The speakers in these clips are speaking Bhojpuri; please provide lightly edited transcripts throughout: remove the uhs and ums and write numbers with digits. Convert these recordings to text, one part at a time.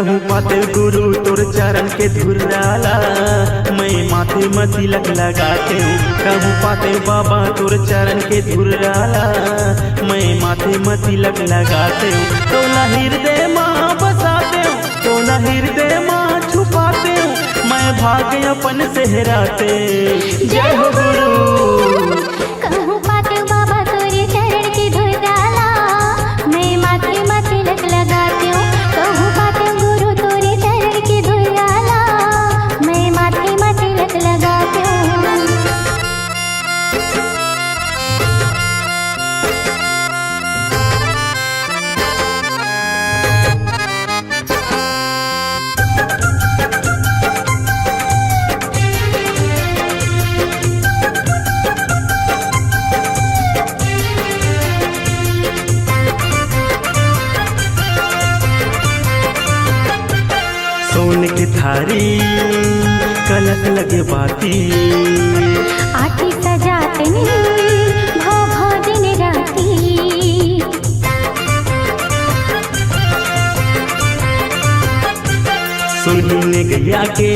कहूँ पाते गुरु तोर चरण के धुर्राला, मैं माथे में तिलक लगाते हूँ। कहूँ पाते बाबा तोर चरण के धुर्राला, मैं माथे में तिलक लगाते हूँ। तोला हृदय माँ बसाते हूँ, तोला हृदय माँ छुपाते हूँ, मैं भाग्य अपन सेहराते। जय हो गुरु। कहूँ पाते बाबा तोरे चरण के धुर्राला, मैं माथे में तिलक लगाती हूँ। कहूँ पाते गुरु तोरे चरण के धुर्राला, मैं माथे में तिलक लगाती हूँ। सोने की थारी कलश लगे बाती, आटी सजाते भो भो दिन राती। सुनने गैया के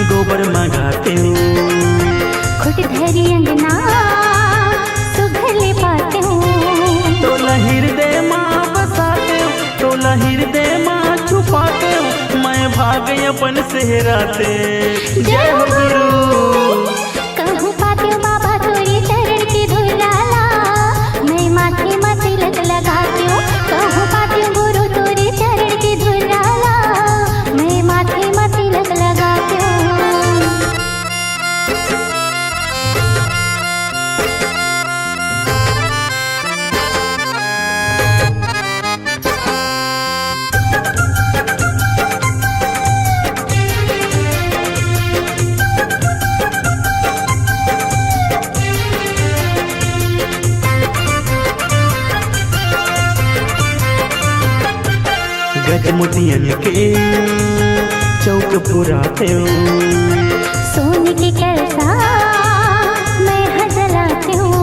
गोबर मंगाते हूँ, खुट धरी अंगना सुघले पाते हूँ। तोला हृदय माँ बसाते हूँ, तोला हृदय माँ छुपाते हूँ, मैं भाग्य अपन सेहराते। जय हो गुरु। कहूँ पाते बाबा तोरे चरण के धुर्राला, मैं माथे में तिलक लगाती हूँ। कहूँ पाते गुरु तोरे चरण के धुर्राला, मैं माथे में तिलक लगाती हूँ। गजमुतियन के चौक पुराते हूँ, सोने के कलसा मैं हजलाती हूँ।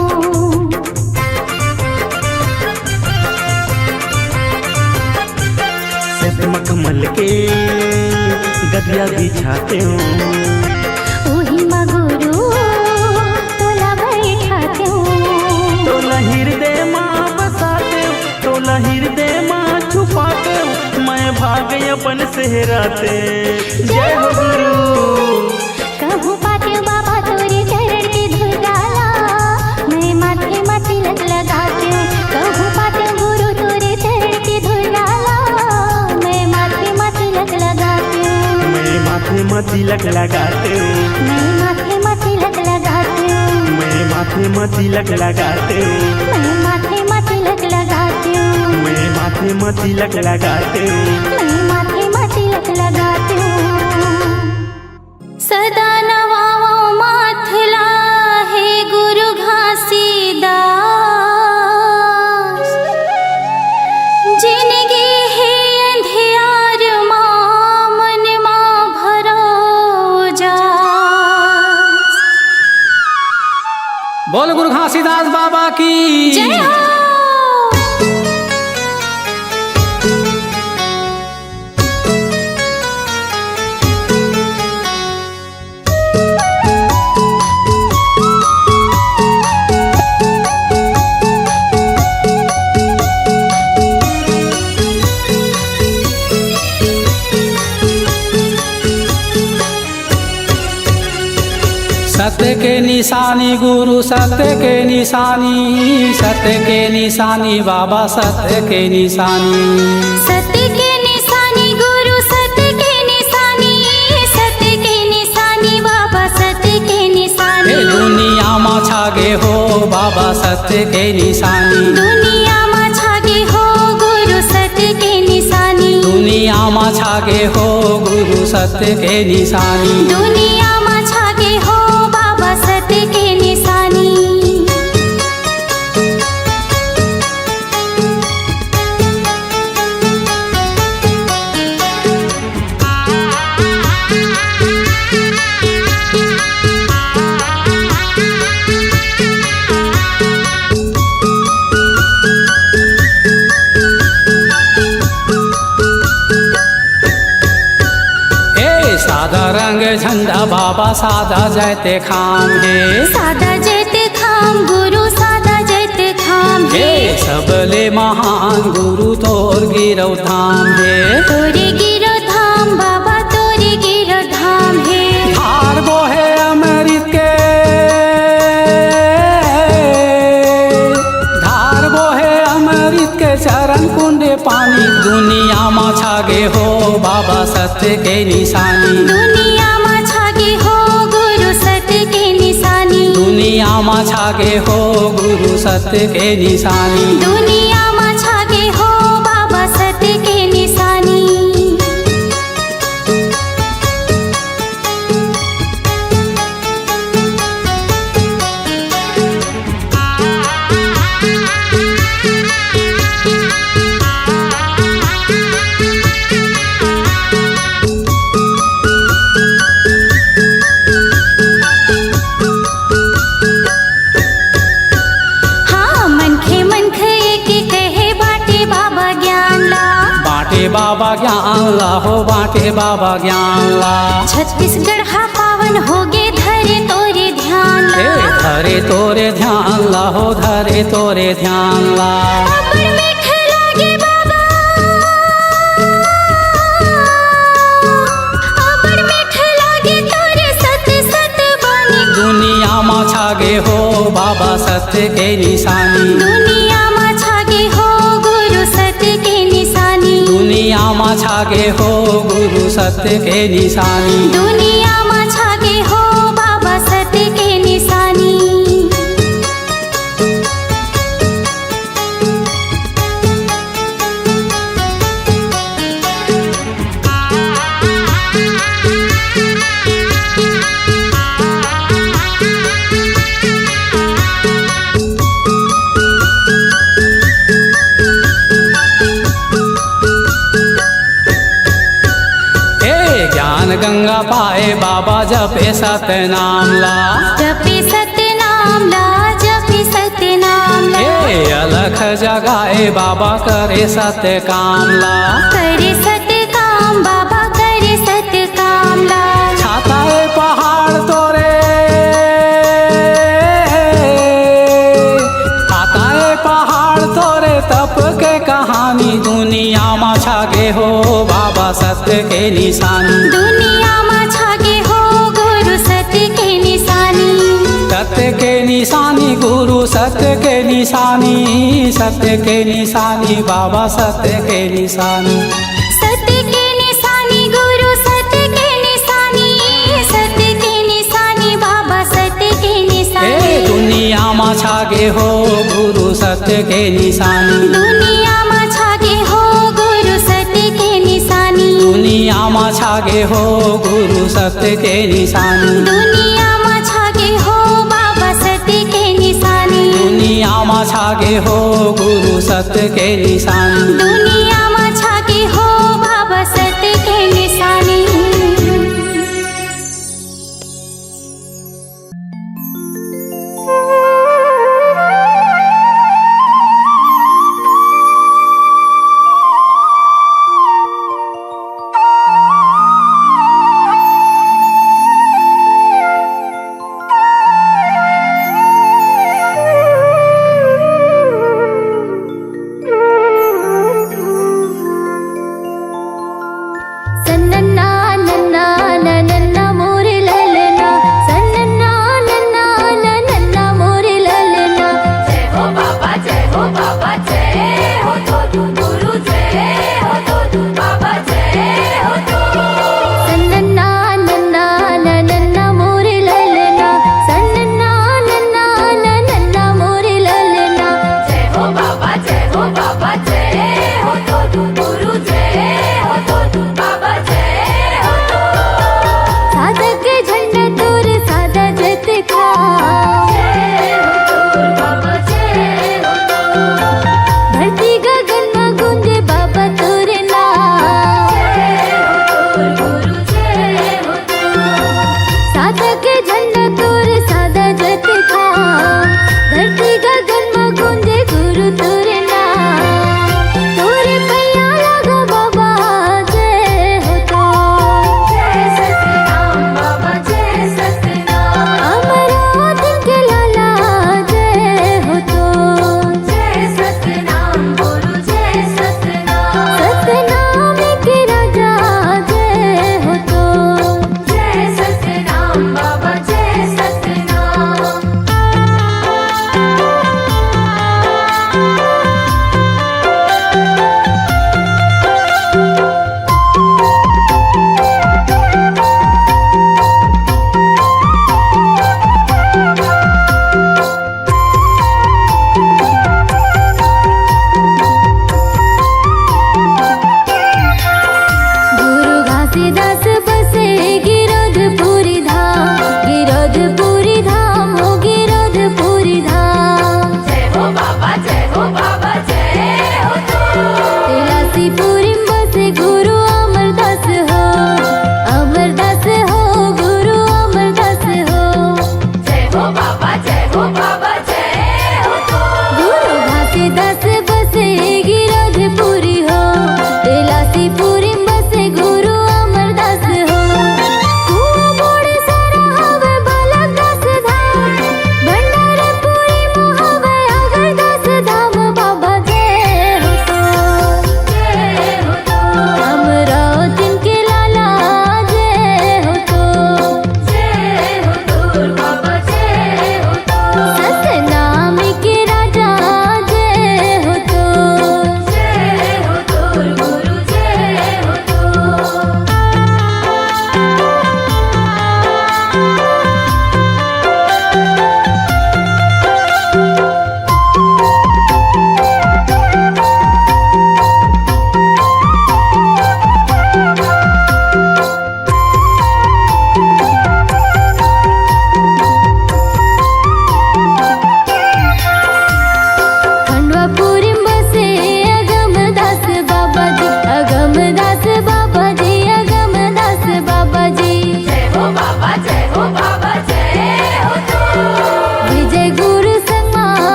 मखमल के गदिया बिछाते हूँ, ओही माँ गुरु तोला बैठाते हूँ। तोला हृदय माँ बसाते हूँ, तोला हृदय माँ छुपाते हूँ, मैं भाग्य अपन सेहराते। जय हो गुरु। कहूँ पाते बाबा तोरे चरण के धुर्राला, मैं माथे में तिलक लगाती हूँ। कहूँ पाते गुरु तोरे चरण के धुर्राला, मैं माथे में तिलक लगाती हूँ। मैं माथे में तिलक लगाते हूँ, मैं माथे में तिलक लगाती हूँ। मैं माथे में तिलक लगाते हूँ, मैं माथे में तिलक लगाती हूँ। मैं माथे में तिलक लगाते हूँ, मैं माथे में तिलक लगाती हूँ। सदा नवाओ माथला है गुरु घासीदास, जिनगी है अंधियार माँ मन माँ भरो जास। बोल गुरु घासीदास बाबा की जय हो। सत्य के निशानी गुरु सत्य के निशानी, सत्य के निशानी बाबा सत्य के निशानी। सत्य के निशानी गुरु सत्य के निशानी, सत्य के निशानी बाबा सत्य के निशानी। दुनिया में छागे हो बाबा सत्य के निशानी, दुनिया में छागे हो गुरु सत्य के निशानी। दुनिया में छागे हो गुरु सत्य के निशानी। दुनिया में छागे हो बाबा सत्य के निशानी। रंग झंडा बाबा सादा जैते खाम हे सादा जैते खाम गुरु सादा जैते खाम हे सबले महान गुरु तोर गिरौ धाम हे तोरे गिरो धाम बाबा तोरे गिरो धाम हे धार बोहे अमृत के धार बोहे अमृत के चरण कुंडे पानी दुनिया मा छागे हो बाबा सत्य के निशानी दुनिया मा छागे हो गुरु सत्य के निशानी दुनिया मा छागे हो गुरु सत्य के निशानी दुनिया मा छागे हो बाबा सत्य के निशानी हाँ मनखे मनखे के कहे बाटे बाबा ज्ञान ला बाटे बाबा ज्ञान ला हो बाटे बाबा ज्ञान ला छत्तीसगढ़ हा पावन होगे धरे तोरे ध्यान ला हे धरे तोरे ध्यान ला हो धरे तोरे ध्यान ला अबर मीठ लागे बाबा अबर मीठ लागे तोरे सत सत बानी दुनिया मा छागे हो बाबा सत्य के निशानी दुनिया मा छागे हो गुरु सत्य के निशानी दुनिया मा छागे हो गुरु सत्य के निशानी दुनिया मा छागे हो बाबा सत्य के निशानी हे ज्ञान गंगा पाए बाबा जपे सत्य नाम ला जपे सत्य नाम ला जपे सत्य नाम ला हे अलख जगाए बाबा करे सत्य काम ला करे सत्य काम बाबा करे सत्य काम ला छाता है पहाड़ तोरे छाता है पहाड़ तोरे तप के कहानी दुनिया मा छागे हो बाबा सत्य के निशानी दुनिया मा छागे हो गुरु सत्य के निशानी सत्य के निशानी गुरु सत्य के निशानी सत्य के निशानी बाबा सत्य के निशानी सत्य के निशानी गुरु सत्य के निशानी सत्य के निशानी बाबा सत्य के हे निशानी दुनिया मा छागे हो गुरु सत्य के निशानी दुनिया मा छागे हो गुरु सत्य के निशानी दुनिया मा छागे हो गुरु सत्य के निशानी दुनिया मा छागे हो बाबा सत्य के निशानी दुनिया मा छागे हो गुरु सत्य के निशानी दुनिया मा छागे हो बाबा सत्य के निशानी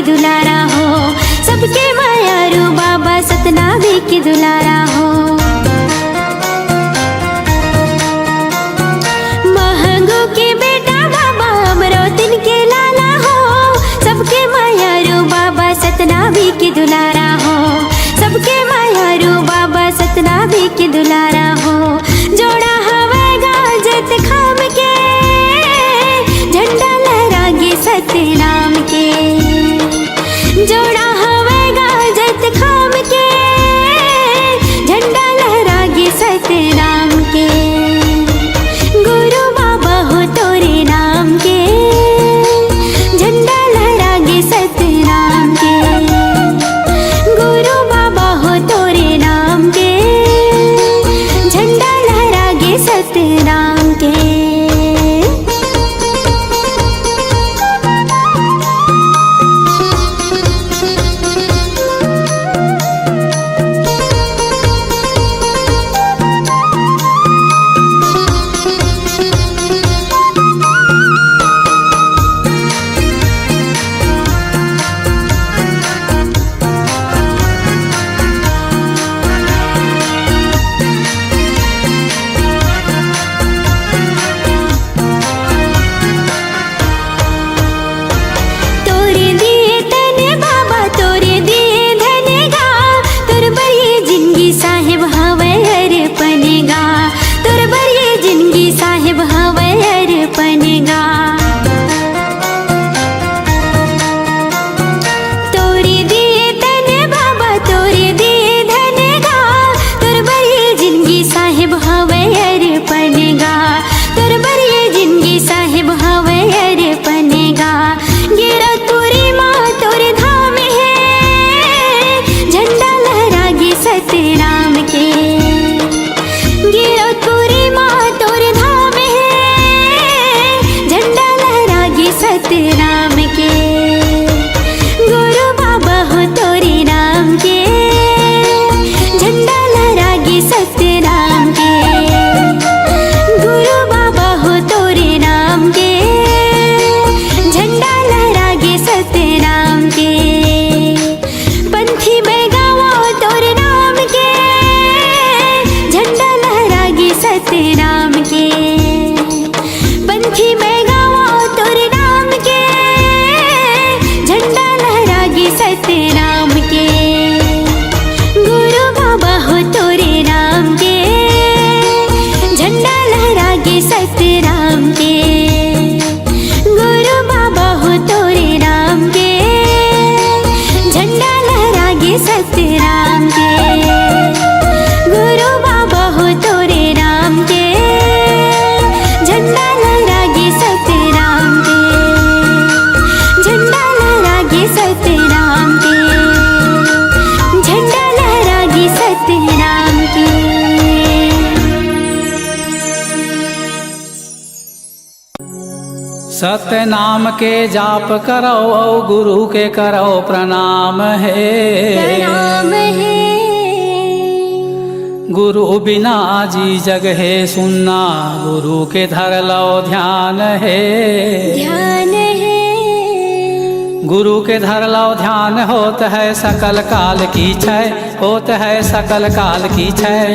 दुलारा हो, सबके मायारू बाबा सतनामी की दुलारा हो। महंगू के बेटा बाबा अमरोतिन के लाला हो, सबके मायारू बाबा सतनामी की दुलारा हो, सबके मायारू बाबा सतनामी की दुलारा हो। जोड़ा हवेगा जत खाम के, झंडा लहरागे सतनाम के। जोड़ा हवेगा जत खाम के, झंडा लहरागे सतनाम के। गुरु बाबा हो तोरे नाम के, झंडा लहरागे सतनाम के। गुरु बाबा हो तोरे नाम के, झंडा लहरागे सतनाम के। तोरे दिए तने बाबा तोरे दिए धनेगा, तोर बरिए जिंदगी साहिब हवे अर्पणेगा, तोर बरिए जिंदगी साहिब हवे अर्पणेगा। तोरे दिए तने बाबा तोरे दिए धनेगा, तोर बरिए जिंदगी साहिब हवे अर्पणेगा, तोर बरिए जिंदगी साहिब हवे अर्पणेगा। गिरा तोरी माँ तोरे धाम है, झंडा लहरागे सतनाम के। गिरा तोरी माँ तोरे धाम है, झंडा लहरागे सतनाम के। गुरु बाबा हो तोरे नाम के, झंडा लहरागे सतनाम के। गुरु बाबा हो तोरे नाम के, झंडा लहरागे सतनाम के। पंथी बेगावा तोरे नाम के, झंडा लहरागे सतनाम के। पंथी बेगावा तोरे नाम के, झंडा लहरागे सतनाम के। गुरु बाबा हो तोरे नाम के, झंडा लहरागे सतनाम के। गुरु बाबा हो तोरे नाम के, झंडा लहरागे सतनाम के। गुरु बाबा हो तोरे नाम के, झंडा लहरागे सतनाम के। झंडा लहरागे सतनाम के, झंडा लहरागे सतनाम के। सत्य नाम के जाप करो औ गुरु के करो प्रणाम है। प्रणाम है। गुरु बिना जी जग है सुनना, गुरु के धर लो ध्यान है। ध्यान है। गुरु के धर लो ध्यान, होत है सकल काल की छय, होत है सकल काल की छय।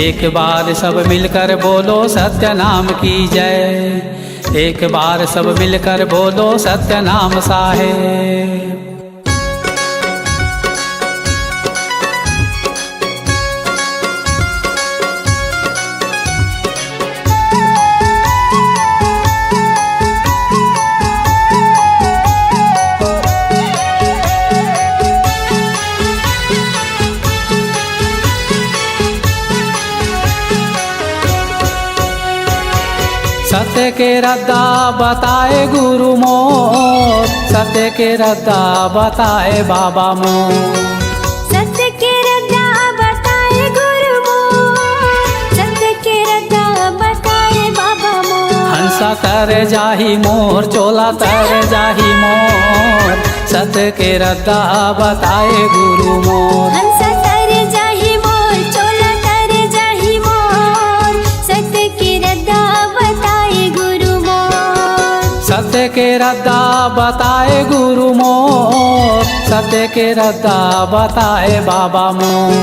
एक बार सब मिलकर बोलो सत्य नाम की जय, एक बार सब मिलकर बोलो सत्य नाम साहेब। सत्य के रद्दा बताए गुरु मोर, सत्य के रद्दा बताए बाबा मोर। सत्य के रद्दा बताए गुरु मोर, सत्य के रद्दा बताए बाबा मोर। हंसा तर जाही मोर, चोला तर जाही मोर, सत्य के रद्दा बताए गुरु मोर। हंसा तर जाही मोर, चोला तर जाही मोर, सत्य के रद्दा बताए गुरु मोर। सत्य के रद्दा बताए गुरु मोर, सत्य के रद्दा बताए बाबा मोर।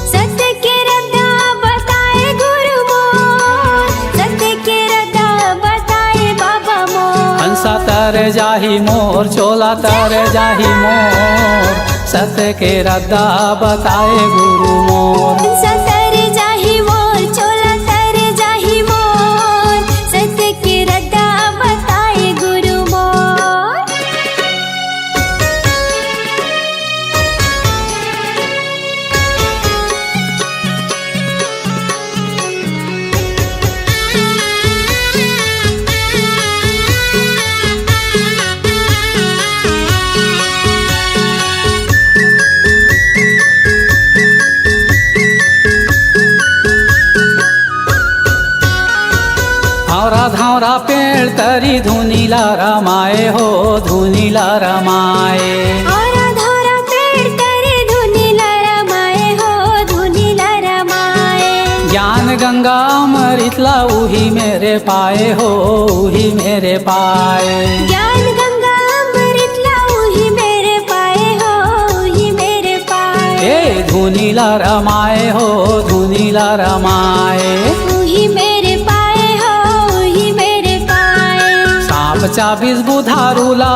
सत्य के रद्दा बताए गुरु मोर, सत्य के रद्दा बताए बाबा मोर। हंसा तर जाही मोर, चोला तर जाही मोर, सत्य के रद्दा बताए गुरु मोर। हंसा तर जाही मोर, चोला तर जाही मोर, सत्य के रद्दा बताए गुरु मोर। धावरा धावरा पेड़ तरी धुनीला रमाए हो, धुनीला रमाए। औरा धौरा पेड़ तरे धुनीला रमाए हो, धुनीला रमाए। ज्ञान गंगा अमृतला उही मेरे पाए हो, उही मेरे पाए। ज्ञान गंगा अमृतला उही मेरे पाए हो, उही मेरे पाए। ए धुनीला रमाए हो, धुनीला रमाए। उही मेरे पाए हो, उही मेरे पाए। सांप चाबीस बुधारूला,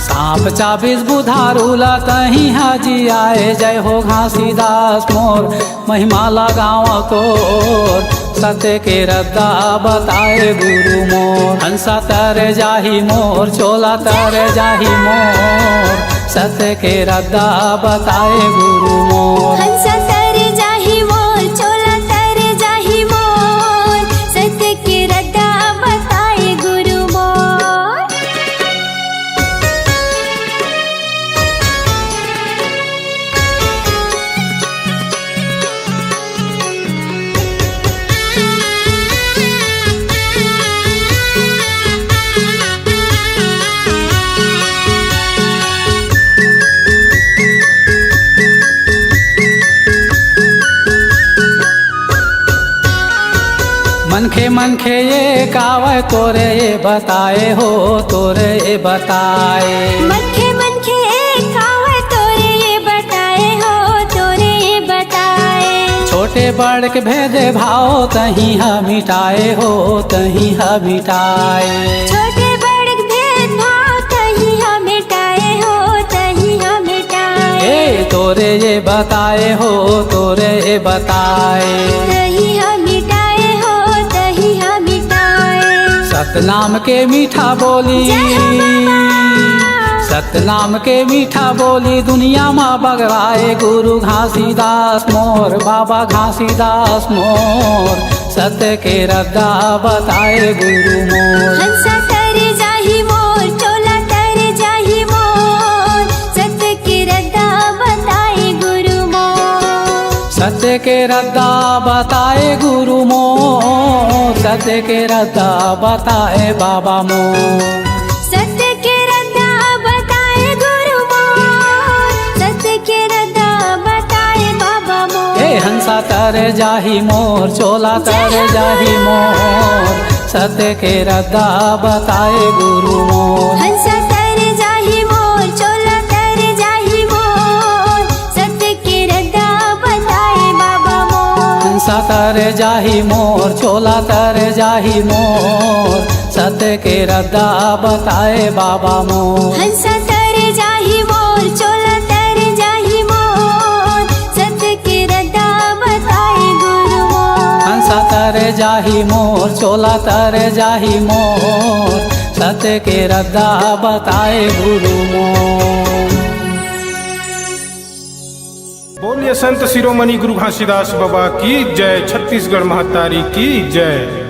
सांप चाबीस बुधारूला तही हाजी आए। जय हो घासीदास मोर, महिमा लगावा तोर, सत्य के रद्दा बताए गुरु मोर। हंसा तर जाही मोर, चोला तर जाही मोर, सत्य के रद्दा बताए गुरु मोर। हंसा तर जाही मोर, चोला तर जाही मोर, सत्य के रद्दा बताए गुरु मोर। मनखे मनखे ये कावे तोरे ये बताए हो, तोरे ये बताए। मनखे मनखे खावे तोरे ये बताए हो, तोरे ये बताए। छोटे बड़ के भेदे भाव तही हा मिटाए हो, तही हा मिटाए। छोटे बड़े भेदभाव तही हम मिटाए हो, तही हम मिटाए। ए तोरे ये बताए हो, तोरे ये बताए। तही हम मिटाए हो, तही हम मिटाए। सतनाम के मीठा बोली, सतनाम के मीठा बोली दुनिया माँ बगवाए। गुरु घासीदास मोर, बाबा घासीदास मोर, सत्य के रद्दा बताए गुरु मोर। हंसा तर जाही मोर, चोला तर जाही मोर, सत्य के रद्दा बताए गुरु मोर। सत्य के रद्दा बताए गुरु मोर, सत्य के रद्दा बताए बाबा मोर। सत्य के रद्दा बताए गुरु मोर, सत्य के रद्दा बताए बाबा मोर। ए हंसा तर जाही मोर, चोला तर जाही मोर, सत्य के रद्दा बताए गुरु मोर। हंसा तर जाही मोर, चोला तर जाही मोर, सत्य के रद्दा बताए बाबा मोर। हंसा तर जाही मोर, चोला तर जाही मोर, सत्य के रद्दा बताए बाबा मोर। हंसा तर जाही मोर, चोला तर जाही मोर, सत्य के रद्दा बताए गुरु मोर। हंसा तर जाही मोर, चोला तर जाही मोर, सत्य के रद्दा बताए गुरु मोर। बोलिए संत शिरोमणि गुरु घासीदास बाबा की जय, छत्तीसगढ़ महतारी की जय।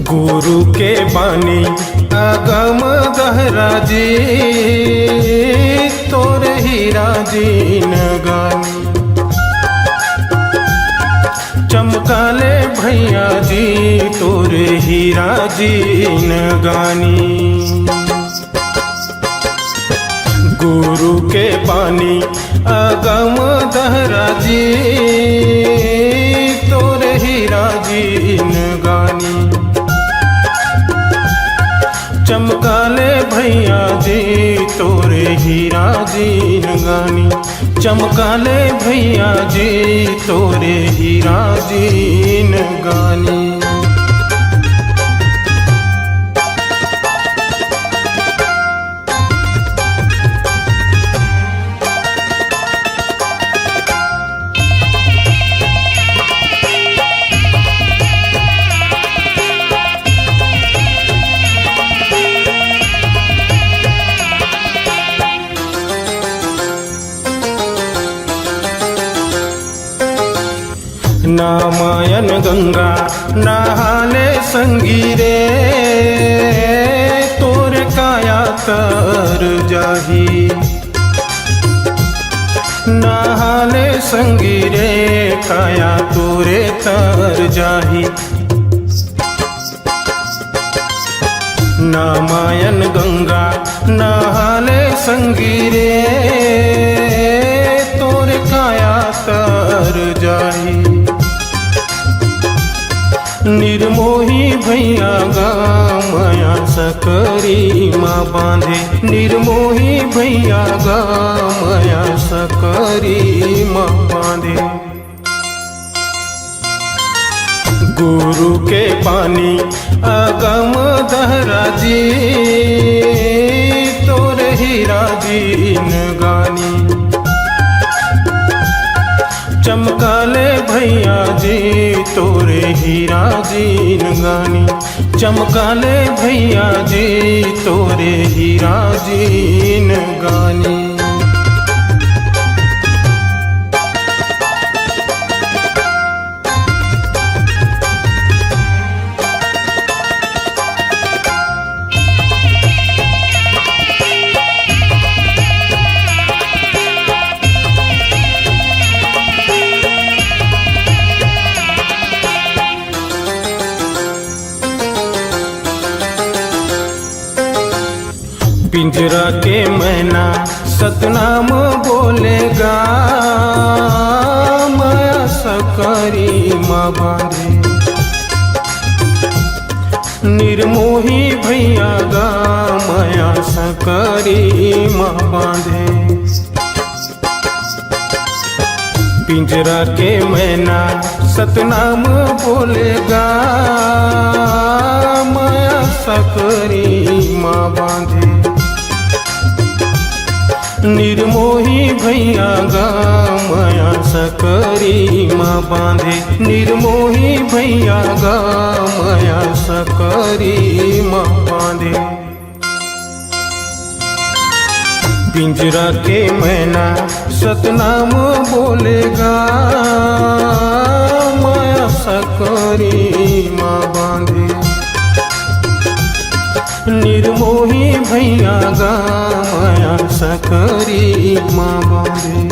गुरु के बानी अगम दहरा जी तोरे हीरा जी न गानी। चमकाले भैया जी तोरे हीरा जी न गानी। गुरु के पानी अगम दहरा जी तोरे हीरा जी न गानी। चमकाले भैया जी तोरे हीरा जी न गानी। चमकाले भैया जी तोरे हीरा जी न गानी। नामायन गंगा नहाले संगी रे तोरे काया तर जाही। नहाले संगी रे काया तोरे तर जाही। नामायन गंगा नहाले संगी रे तोरे काया तर जाही। निर्मोही भैया गामया सकरी माँ बांधे। निर्मोही भैया गामया सकरी माँ बांधे। गुरु के पानी अगम दहरा जी तोरे हीरा जी न गानी। चमकाले भैया जी तोरे हीरा जी न गानी। चमकाले भैया जी तोरे हीरा जी न गानी। पिंजरा के मैना सतनाम बोलेगा माया सकरी माँ बांधे। निर्मोही भैया गा माया सकरी माँ बांधे। पिंजरा के मैना सतनाम बोलेगा माया सकरी माँ बांधे। निर्मोही भैया गा माया सकरी माँ बांधे। निर्मोही भैया गा माया सकरी माँ बांधे। पिंजरा के मैना सतनाम बोलेगा माया सकरी माँ बांधे। निर्मोही भैया गा माया सकरी माँ बांधे।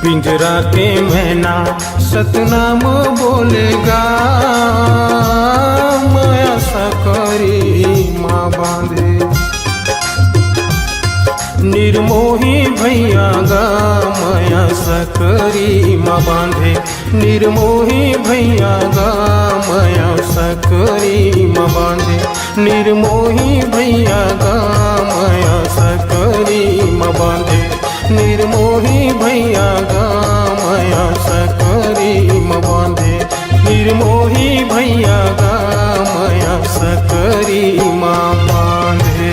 पिंजरा के मैना सतनाम बोलेगा माया सकरी माँ बांधे। निर्मोही भैया गा माया सकरी माँ बांधे। निर्मोही भैया गा माया सकरी माँ बांधे। निर्मोही भैया गा माया सकरी माँ बांधे। निर्मोही भैया गा माया सकरी माँ बांधे। निर्मोही भैया गा माया सकरी माँ बांधे।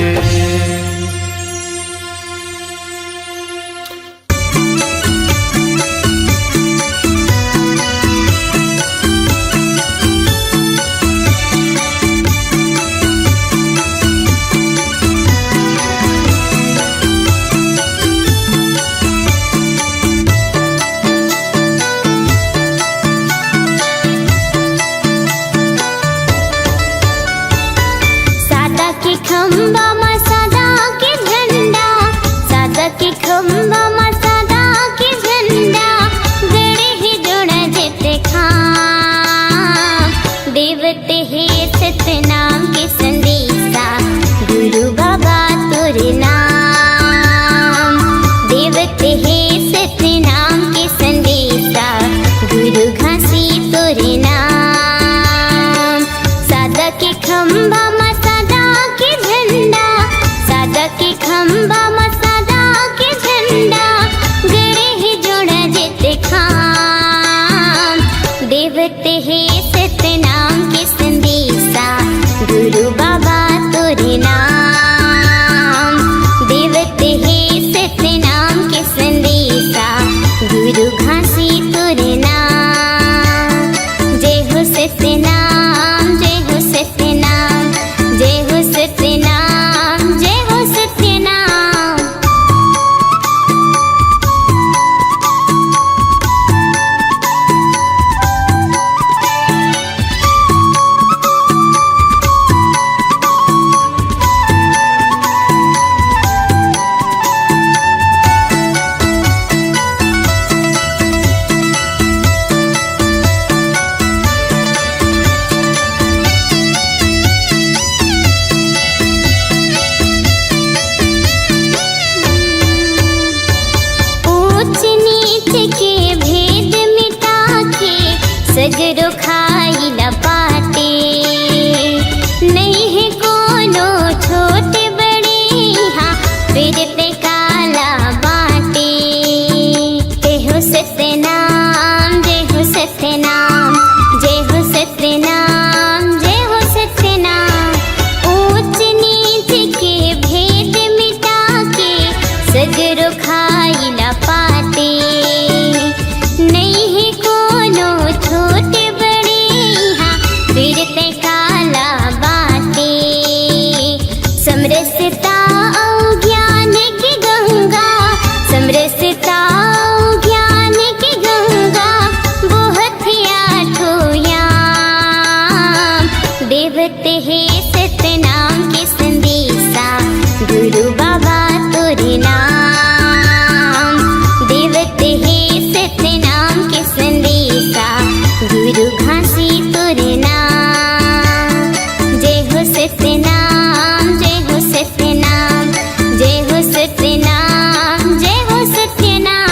खंबा मा सादा के झंडा, सादा के खंबा मा सादा के झंडा, गड़े ही जोड़ा जेते खाम, देवते हे सतनाम के संदेशा, गुरु बाबा तोरे नाम, देवते हे सतनाम के संदेशा, गुरु घासी तोरे नाम। सादा के खंबा मा सादा के झंडा, सादा के खंबा मा सादा के झंडा, गड़े ही जोड़ा जेते खाम, देवते हे सतनाम के संदेशा, गुरु बाबा तोरे नाम, देवते हे सतनाम के संदेशा, गुरु घासी तोरे नाम। जय हो सतनाम, जय हो सतनाम, जय हो सतनाम, जय हो सतनाम। ऊंच नीच के भेद मिटा के सगरो खाई न पाते, नहीं है कोनो छोटे बड़े यहाँ फिरते काला बाटे। जय हो सतनाम, जय हो सतनाम, जय हो सतनाम, जय हो सतनाम। ऊंच नीच के भेद मिटा के सगरो खाई न पाते, नहीं है कोनो छोटे बड़े यहाँ फिरते काला बाटे। समरसता औ ज्ञान की गंगा, समरसता औ ज्ञान की गंगा, बहुत आठों याम, देवते हे सतनाम के संदेशा, गुरु बाबा तोरे नाम, देवते हे सतनाम के संदेशा, गुरु घासी तोरे नाम। जय हो सतनाम, जय हो सतनाम, जय हो सतनाम, जय हो सतनाम।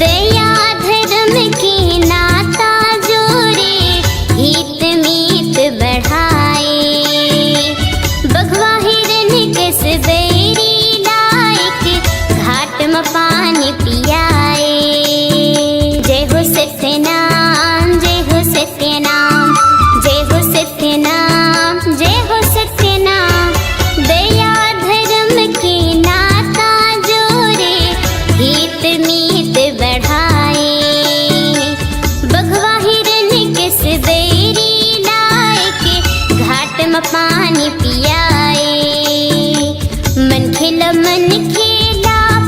दया धर्म के नाता जोड़े, हित मीत बढ़ाए, बघवा हिरन कस बैरी लायक, घाट में पानी पियाए। जय हो सतनाम, जय हो सतनाम, जय हो सतनाम, जय हो सतनाम। दया धर्म के नाता जोड़े, हित मीत बढ़ाए, बघवा हिरन कस बैरी लायक, घाट में पानी पियाए। मन खेला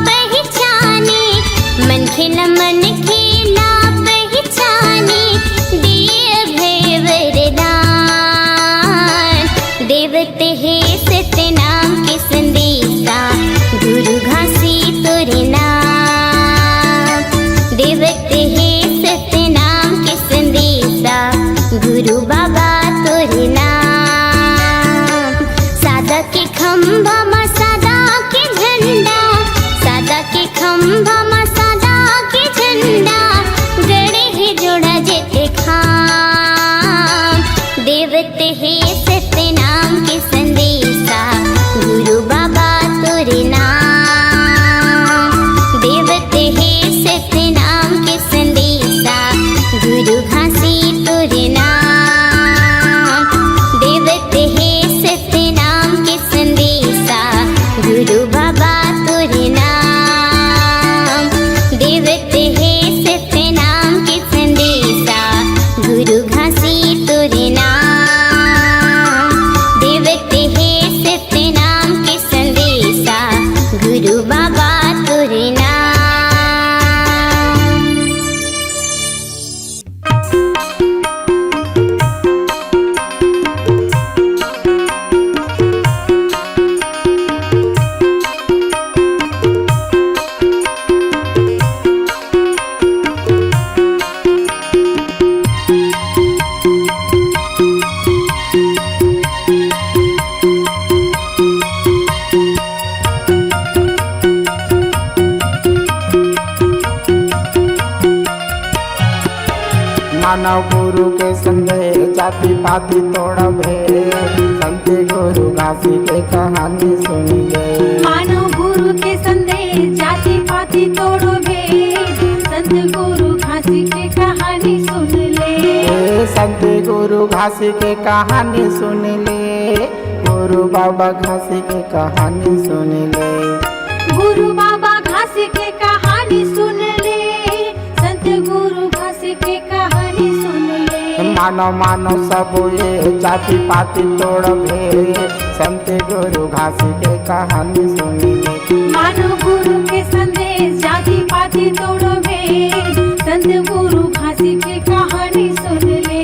पहचाने, मन खेला पहचाने, दिए भय वरदान, देवते हे सतनाम के संदेशा, गुरु घासी तोरे नाम, देवते हे सतनाम के संदेशा, गुरु बाबा तोरे नाम। सादा के खंबा मा सादा के झंडा, सादा के खंबा मा सादा के झंडा, गड़े ही जोड़ा जेते खाम, देवते हे सतनाम के मानव गुरु के संदेश जाति पाति तोड़बे संत गुरु घासी के कहानी सुनी ले। मानव गुरु के संदेश जाति पाति तोड़ो भेद संत गुरु घासी के कहानी सुन ले। संत गुरु घासी के कहानी सुन ले, गुरु बाबा घासी के कहानी सुन ले। गुरु बाबा घासी के कहानी सुन ले, संत गुरु घासी के कहानी सुन ले। मानव मानव सब ये जाति पाति तोड़बे संत गुरु घासी के कहानी सुन ले। मानव गुरु के संदेश जाति पाति तोड़ो भेद संत गुरु घासी के कहानी सुन ले।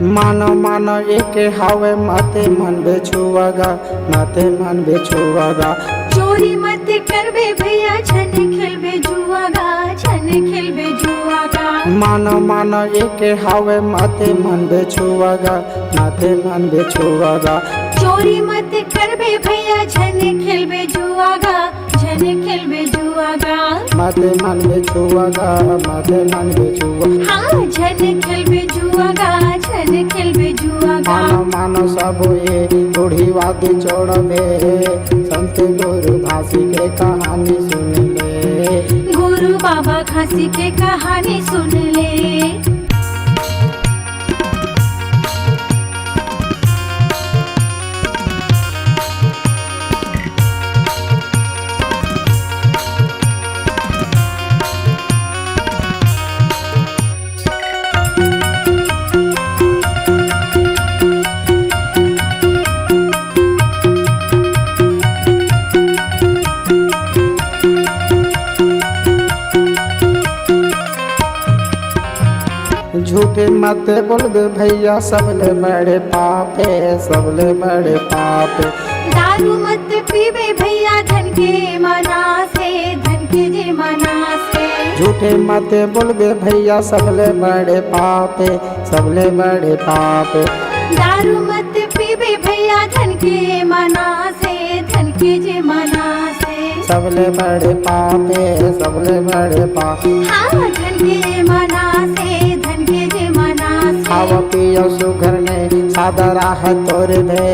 मानो मानो एक हावे माते मन बेछुआगा, माते मन बेछुआगा। चोरी मत करबे भैया छन खेलबे जुआगा, छन खेलबे जुआगा। मानो मानो एक हावे माते मन बेछुआगा, माते मन बेछुआगा। चोरी मत करबे भैया छन खेलबे जुआगा, छन खेलबे जुआगा। माते मन बेछुआगा, माते मन बेछुआगा। हाँ छन खेलबे जुआगा, छन खेलबे जुआगा। मानो मानो सब ये रूढ़िवादी छोड़बे संत गुरु घासी के कहानी सुन ले। गुरु बाबा घासी के कहानी सुन ले। झूठे मत बोलबे भैया सबले बड़े पापे, सबले बड़े पापे। दारू मत पीबे भैया धन के मना से, धन के जे मना से। झूठे मत बोलबे भैया सबले बड़े पापे, सबले बड़े पापे। दारू मत पीबे भैया धन के मना से, धन के जे मना से। सबले बड़े पापे, सबले बड़े पापे। हाँ धन के मना से, धन के जे मना से। खाओ पियो सुघर ने सादा राह तोर भे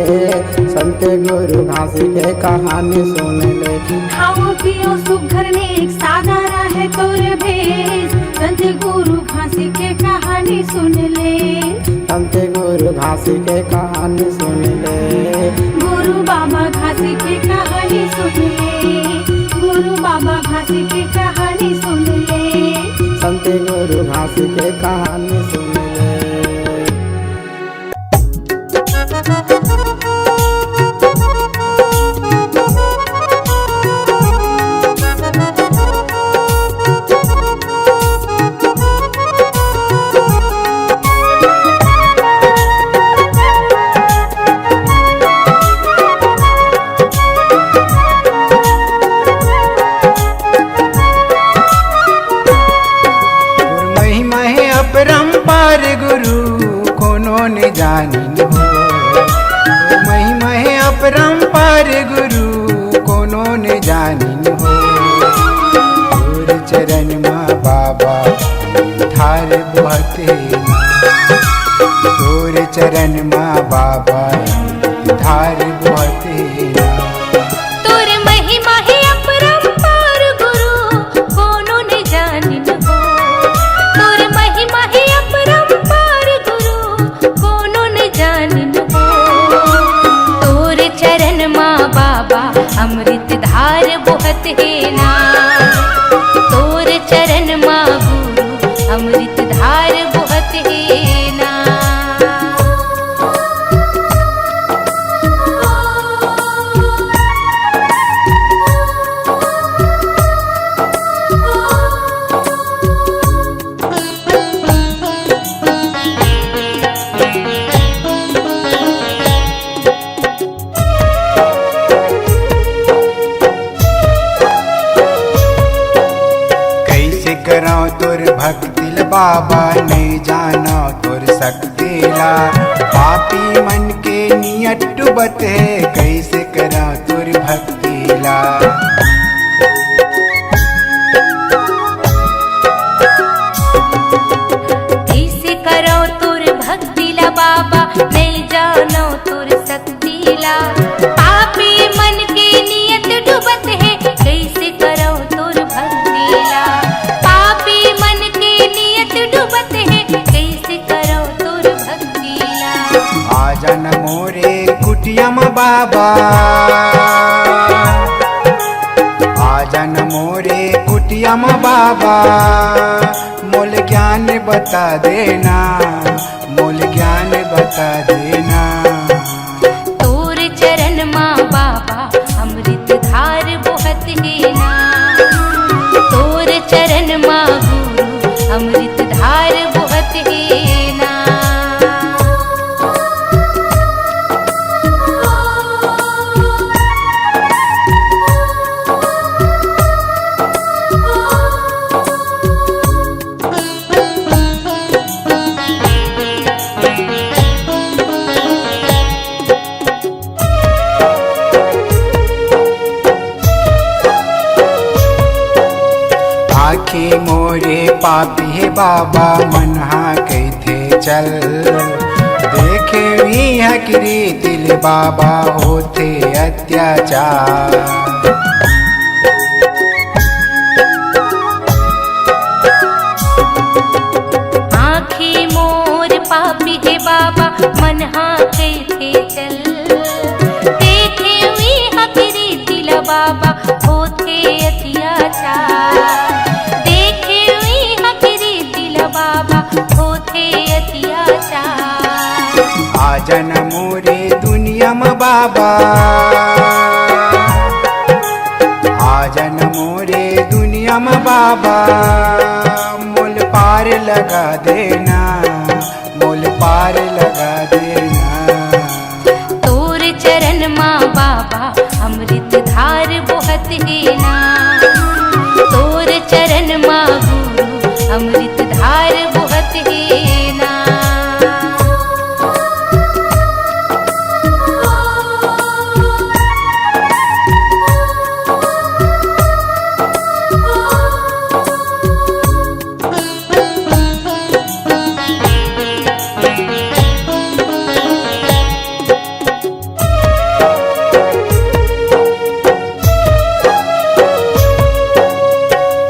संत गुरु घासी के कहानी सुन ले। खाओ पियो सुघर ने एक सादा राह तोर भेज संत गुरु घासी के कहानी सुन ले। संत गुरु घासी के कहानी सुन ले। गुरु बाबा घासी की कहानी सुन ले। गुरु बाबा घासी की कहानी सुन ले। संत गुरु घासी के कहानी सुन ले। जानी हो महिमा है अपरंपार गुरु कोनो ने जानी हो। तोर चरण माँ बाबा थार बहते, तोर चरण माँ बाबा थार बहते। तोर महिमा है अपरंपार गुरु कोनो ने जानी हो। तोर महिमा है अपरंपार गुरु कोनो ने जानी हो। तोर चरण माँ बाबा अमृत धार बहत है ना। तोर चरण माँ गुरु अमृत धार बहत है ना। बाबा नहीं जानो तुर शक्तिला। पापी मन के नियत डूबत है, कैसे करा तुर भक्तिला। कैसे करो तुर भक्तिला बाबा, नहीं जानो तुर शक्तिला। पापी मन के नियत डूबत है, कैसे करो तुर भक्तिला। पापी मन के नियत डूबत है, कैसे करो तुर भक्तिला। आजन मोरे कुटिया में बाबा, आजन मोरे कुटिया में बाबा। मोल ज्ञान बता देना, मोल ज्ञान बता देना। तोर चरण माँ बाबा अमृत धार बहत है ना। तोर चरण माँ गुरु अमृत धार बहत है ना। आखी मोरे पापी है बाबा, मनहा कहते चल। देखे भी हकरी तिल बाबा होते अत्याचार। आँखें मोर पापी है बाबा, मन हाँ कहते चल। देखे हुई हकरी तिल बाबा होते अत्याचार। देखे हुई हकरी तिल बाबा होते अत्याचार। आजन मोरे दुनिया में बाबा, आजन मोरे दुनिया में बाबा। मोल पार लगा देना, मोल पार लगा देना। तोर चरण माँ बाबा अमृत धार बहत है ना। तोर चरण माँ गुरु अमृत धार बहत है ना।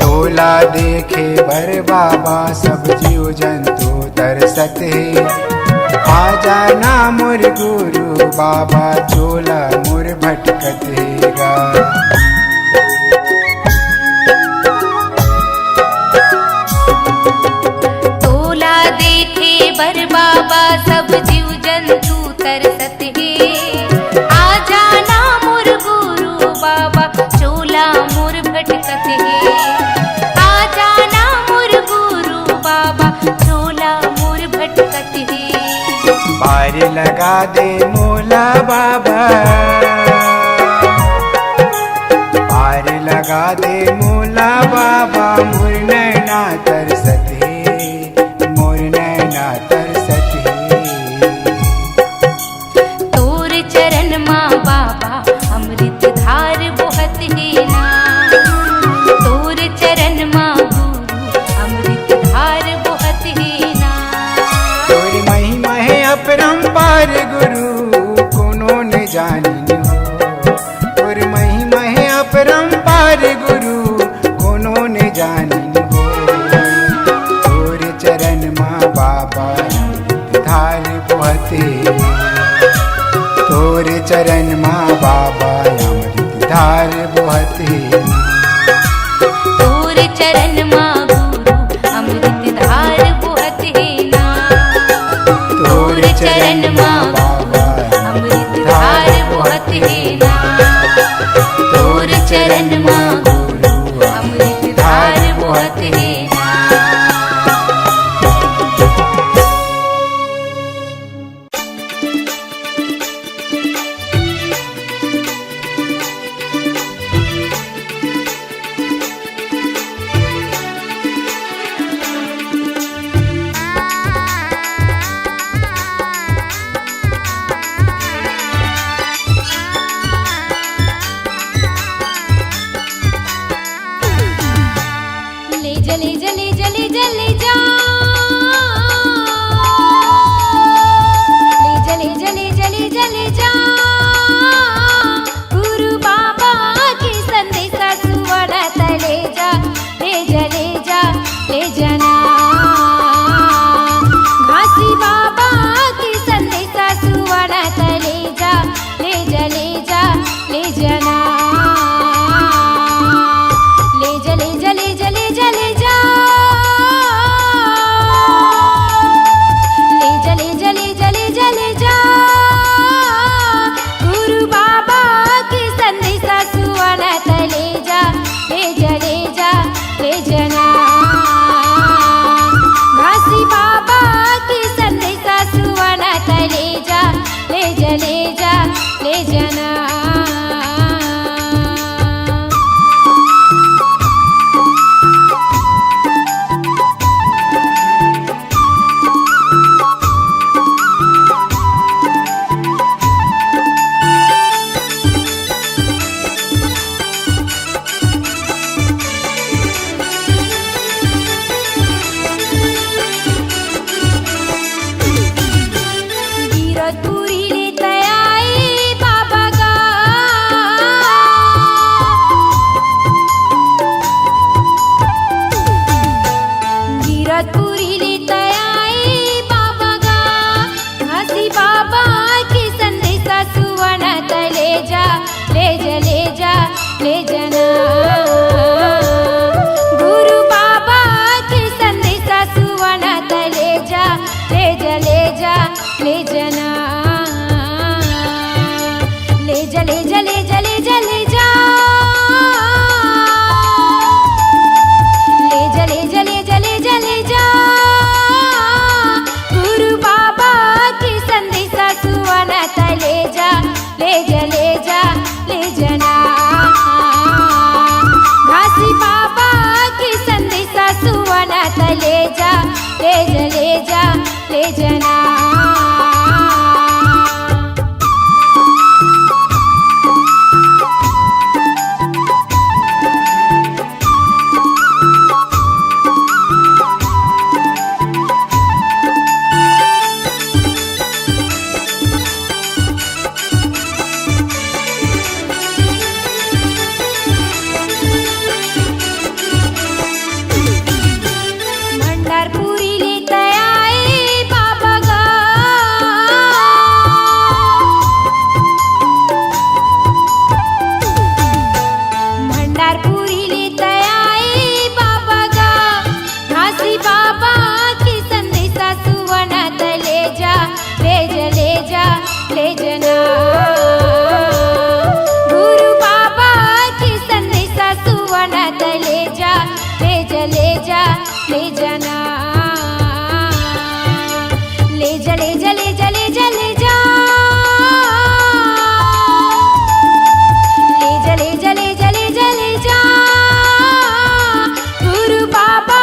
तोला देखे बर बाबा, सब जीव जंतु तरसत है। आ जाना मोर गुरु बाबा, चोला मोर भटकत हैगा। तोला देखे बर बाबा, सब जीव जंतु तरसत है। आ जाना मोर गुरु बाबा, चोला मोर भटकत है। आ जाना मोर गुरु बाबा, चोला मोर भटकत है। पार लगा दे मोला बाबा, पार लगा दे मोला बाबा। मोर नैना तरसत है, मोर नैना तरसत है। तोर चरण माँ बाबा अमृत धार बहत है ना। तोर चरण माँ गुरु अमृत धार बहत है ना। तोर महिमा है अपरंपार गुरु, कोनो न जानी हो। तोर महिमा है अपरंपार गुरु, कोनो न जानी हो। तोर चरण माँ बाबा धार बहते। तोर चरण माँ बाबा अमृत धार बहते। तोर चरण माँ गुरु अमृत धार बहत है ना। तोर चरण माँ बाबा अमृत धार बहत है ना। तोर चरण माँ गुरु अमृत धार बहत है ना। जना। गिरतपुरीले तयाई बाबा गा, गिरतपुरीले तयाई बाबा गा, घासी बाबा की संदेशा सुवनात ले जा, ले जा, ले जा, ले जना। गुरु बाबा की संदेशा सुवनात ले जा, ले जा, ले जा, ले जना। ले जा, ले जा, ले जा, ले जा, ले जा, ले जा, ले जा, ले जा, ले जा, ले जा। गुरु बाबा की संदेशा सुवनात ले जा, ले जा, ले जा, ले जना। घासी बाबा की संदेशा सुवनात ले जा, ले जा, ले जा, ले जना। भंडारपुरीले तयाई बाबा गा, भंडारपुरीले तयाई बाबा गा, घासी बाबा की संदेशा सुवनात ले जा, ले जा, ले जा, ले जना। गुरु बाबा की संदेशा सुवनात ले जा, ले जा, ले जा, ले जना। ले जा, ले जा, ले जा, ले जा, ले जा, ले जा, ले जा, ले जा, ले जा, ले जा। गुरु बाबा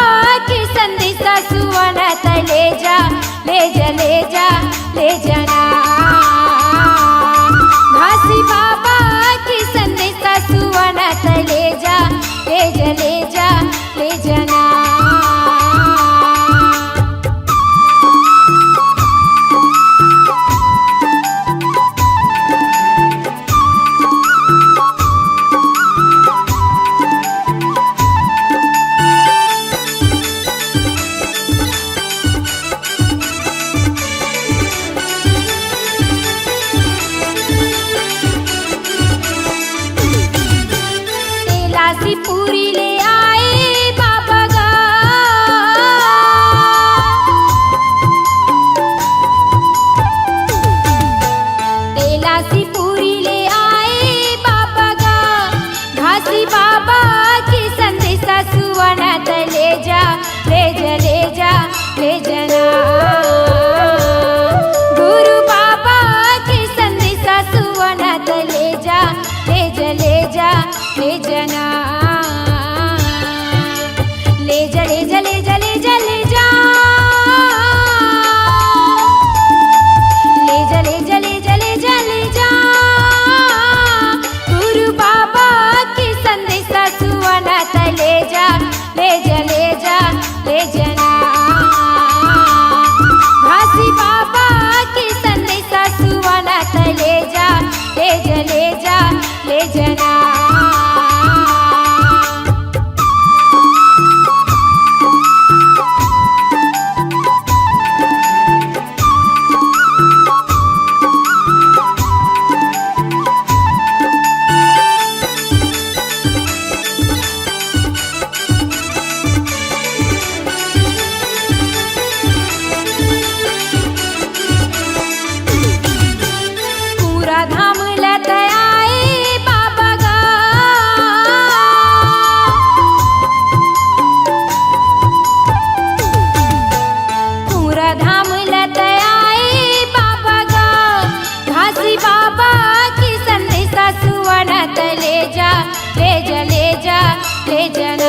की संदेशा सुवनात ले जा, ले जा, ले जा, ले जना। घासी बाबा की संदेशा सुवनात ले जा, ले जा, ले जा, ले जना। तेलासीपुरीले आए बाबा गा, तेलासीपुरीले आए बाबा गा, घासी बाबा की संदेशा सुवनात ले जा, ले जा, ले जा, ले जना। गुरु बाबा की संदेशा सुवनात ले जा, ले जा, ले जा, ले जना। ले जा, ले जा, ले जा, ले जा, ले जा, ले जा, ले जा, ले जा, ले जा, ले जा। गुरु बाबा की संदेशा सुवनात ले जा, ले जा, ले जा, ले जना। घासी बाबा की संदेशा सुवनात ले जा, ले जा, ले जा, ले जना। पूरा धाम लत आए बाबा ले जना